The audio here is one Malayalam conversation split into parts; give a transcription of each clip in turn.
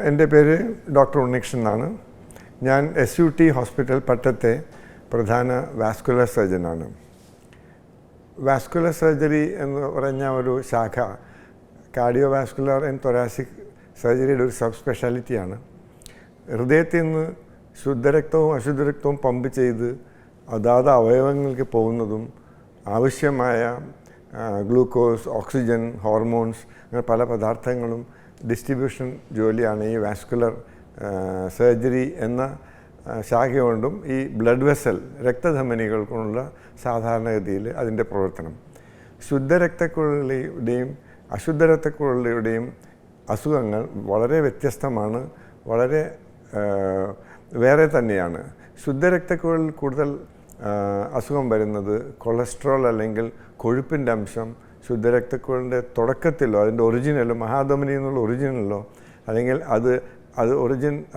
എൻ്റെ പേര് ഡോക്ടർ ഉണ്ണികൃഷ്ണൻ എന്നാണ്. ഞാൻ SUT ഹോസ്പിറ്റൽ പട്ടത്തെ പ്രധാന വാസ്കുലർ സർജനാണ്. വാസ്കുലർ സർജറി എന്ന് പറഞ്ഞ ഒരു ശാഖ കാർഡിയോ വാസ്കുലർ ആൻഡ് തൊറാസിക് സർജറിയുടെ ഒരു സബ് സ്പെഷ്യാലിറ്റിയാണ്. ഹൃദയത്തിൽ നിന്ന് ശുദ്ധരക്തവും അശുദ്ധരക്തവും പമ്പ് ചെയ്ത് അതാത് അവയവങ്ങൾക്ക് പോകുന്നതും ആവശ്യമായ ഗ്ലൂക്കോസ്, ഓക്സിജൻ, ഹോർമോൺസ് അങ്ങനെ പല പദാർത്ഥങ്ങളും ഡിസ്ട്രിബ്യൂഷൻ ജോലിയാണ് ഈ വാസ്കുലർ സർജറി എന്ന ശാഖ കൊണ്ടും ഈ ബ്ലഡ് വെസൽ രക്തധമനികൾക്കുള്ള സാധാരണഗതിയിൽ അതിൻ്റെ പ്രവർത്തനം. ശുദ്ധരക്തക്കുഴലുകളുടെയും അശുദ്ധരക്തക്കുഴലുകളുടെയും അസുഖങ്ങൾ വളരെ വ്യത്യസ്തമാണ്, വളരെ വേറെ തന്നെയാണ്. ശുദ്ധരക്തക്കുഴലിൽ കൂടുതൽ അസുഖം വരുന്നത് കൊളസ്ട്രോൾ അല്ലെങ്കിൽ കൊഴുപ്പിൻ്റെ അംശം ശുദ്ധരക്തക്കുഴലിൻ്റെ തുടക്കത്തിലോ അതിൻ്റെ ഒറിജിനലോ മഹാധമനി എന്നുള്ള ഒറിജിനലോ അല്ലെങ്കിൽ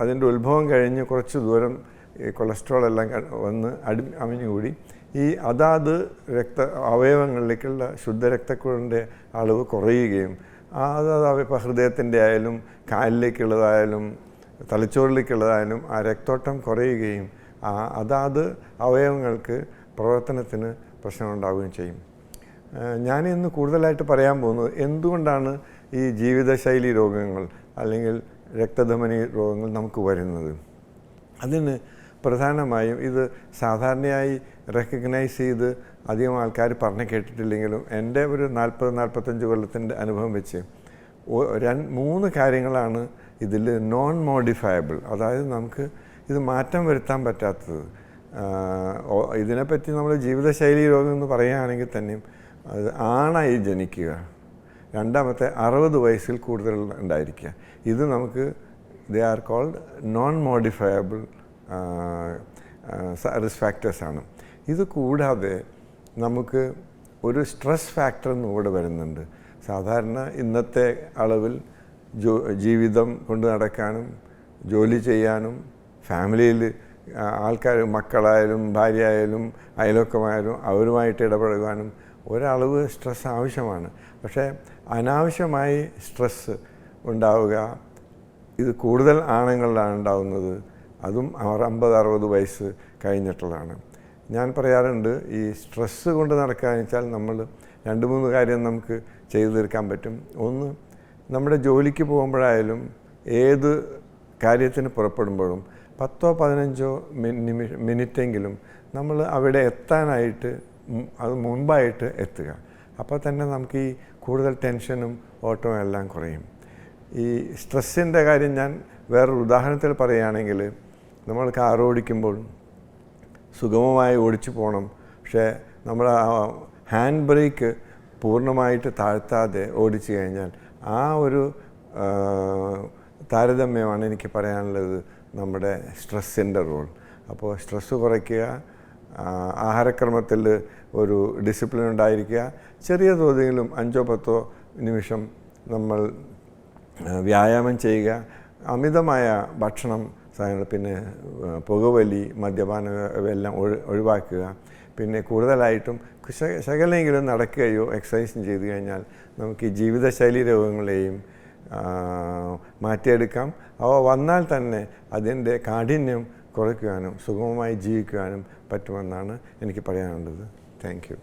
അതിൻ്റെ ഉത്ഭവം കഴിഞ്ഞ് കുറച്ച് ദൂരം ഈ കൊളസ്ട്രോൾ എല്ലാം വന്ന് അമിഞ്ഞുകൂടി ഈ അതാത് അവയവങ്ങളിലേക്കുള്ള ശുദ്ധരക്തക്കുഴലിൻ്റെ അളവ് കുറയുകയും അതാത് ഇപ്പോൾ ഹൃദയത്തിൻ്റെ ആയാലും കാലിലേക്കുള്ളതായാലും തലച്ചോറിലേക്കുള്ളതായാലും ആ രക്തോട്ടം കുറയുകയും അതാത് അവയവങ്ങൾക്ക് പ്രവർത്തനത്തിന് പ്രശ്നമുണ്ടാവുകയും ചെയ്യും. ഞാനിന്ന് കൂടുതലായിട്ട് പറയാൻ പോകുന്നത് എന്തുകൊണ്ടാണ് ഈ ജീവിതശൈലി രോഗങ്ങൾ അല്ലെങ്കിൽ രക്തധമനി രോഗങ്ങൾ നമുക്ക് വരുന്നത്. അതിന് പ്രധാനമായും ഇത് സാധാരണയായി റെക്കഗ്നൈസ് ചെയ്ത് അധികം ആൾക്കാർ പറഞ്ഞു കേട്ടിട്ടില്ലെങ്കിലും എൻ്റെ ഒരു 40-45 കൊല്ലത്തിൻ്റെ അനുഭവം വെച്ച് 3 കാര്യങ്ങളാണ് ഇതിൽ നോൺ മോഡിഫയബിൾ, അതായത് നമുക്ക് ഇത് മാറ്റം വരുത്താൻ പറ്റാത്തത്. ഇതിനെപ്പറ്റി നമ്മൾ ജീവിതശൈലി രോഗം എന്ന് പറയുകയാണെങ്കിൽ തന്നെയും അത് ആണായി ജനിക്കുക, രണ്ടാമത്തെ 60 വയസ്സിൽ കൂടുതൽ ഉണ്ടായിരിക്കുക. ഇത് നമുക്ക് they are called non modifiable risk ഫാക്ടേഴ്സാണ്. ഇത് കൂടാതെ നമുക്ക് ഒരു സ്ട്രെസ് ഫാക്ടർ എന്നും കൂടെ വരുന്നുണ്ട്. സാധാരണ ഇന്നത്തെ അളവിൽ ജീവിതം കൊണ്ട് നടക്കാനും ജോലി ചെയ്യാനും ഫാമിലിയിൽ ആൾക്കാർ മക്കളായാലും ഭാര്യയായാലും അയൽവക്കമായാലും അവരുമായിട്ട് ഇടപഴകാനും ഒരളവ് സ്ട്രെസ് ആവശ്യമാണ്. പക്ഷേ അനാവശ്യമായി സ്ട്രെസ് ഉണ്ടാവുക ഇത് കൂടുതൽ ആണുങ്ങളിലാണ് ഉണ്ടാകുന്നത്, അതും 50-60 വയസ്സ് കഴിഞ്ഞിട്ടുള്ളതാണ്. ഞാൻ പറയാറുണ്ട് ഈ സ്ട്രെസ്സ് കൊണ്ട് നടക്കുകയെന്ന് വെച്ചാൽ നമ്മൾ 2-3 കാര്യം നമുക്ക് ചെയ്തു തീർക്കാൻ പറ്റും. ഒന്ന്, നമ്മുടെ ജോലിക്ക് പോകുമ്പോഴായാലും ഏത് കാര്യത്തിന് പുറപ്പെടുമ്പോഴും 10-15 മിനിറ്റെങ്കിലും നമ്മൾ അവിടെ എത്താനായിട്ട് അത് മുമ്പായിട്ട് എത്തുക. അപ്പോൾ തന്നെ നമുക്ക് ഈ കൂടുതൽ ടെൻഷനും ഓട്ടവും എല്ലാം കുറയും. ഈ സ്ട്രെസ്സിൻ്റെ കാര്യം ഞാൻ വേറൊരു ഉദാഹരണത്തിൽ പറയുകയാണെങ്കിൽ, നമ്മൾ കാർ ഓടിക്കുമ്പോൾ സുഗമമായി ഓടിച്ചു പോകണം, പക്ഷേ നമ്മൾ ഹാൻഡ് ബ്രേക്ക് പൂർണ്ണമായിട്ട് താഴ്ത്താതെ ഓടിച്ചു കഴിഞ്ഞാൽ ആ ഒരു താരതമ്യമാണ് എനിക്ക് പറയാനുള്ളത് നമ്മുടെ സ്ട്രെസ്സിൻ്റെ റോൾ. അപ്പോൾ സ്ട്രെസ്സ് കുറയ്ക്കുക, ആഹാരക്രമത്തിൽ ഒരു ഡിസിപ്ലിൻ ഉണ്ടായിരിക്കുക, ചെറിയ തോതിലും 5-10 നിമിഷം നമ്മൾ വ്യായാമം ചെയ്യുക, അമിതമായ ഭക്ഷണം പിന്നെ പുകവലി, മദ്യപാനം ഇവയെല്ലാം ഒഴിവാക്കുക. പിന്നെ കൂടുതലായിട്ടും ശകലെങ്കിലും നടക്കുകയോ എക്സസൈസും ചെയ്തു കഴിഞ്ഞാൽ നമുക്ക് ഈ ജീവിതശൈലി രോഗങ്ങളെയും മാറ്റിയെടുക്കാം. അവ വന്നാൽ തന്നെ അതിൻ്റെ കാഠിന്യം കുറയ്ക്കുവാനും സുഗമമായി ജീവിക്കുവാനും പറ്റുമെന്നാണ് എനിക്ക് പറയാനുള്ളത്. Thank you.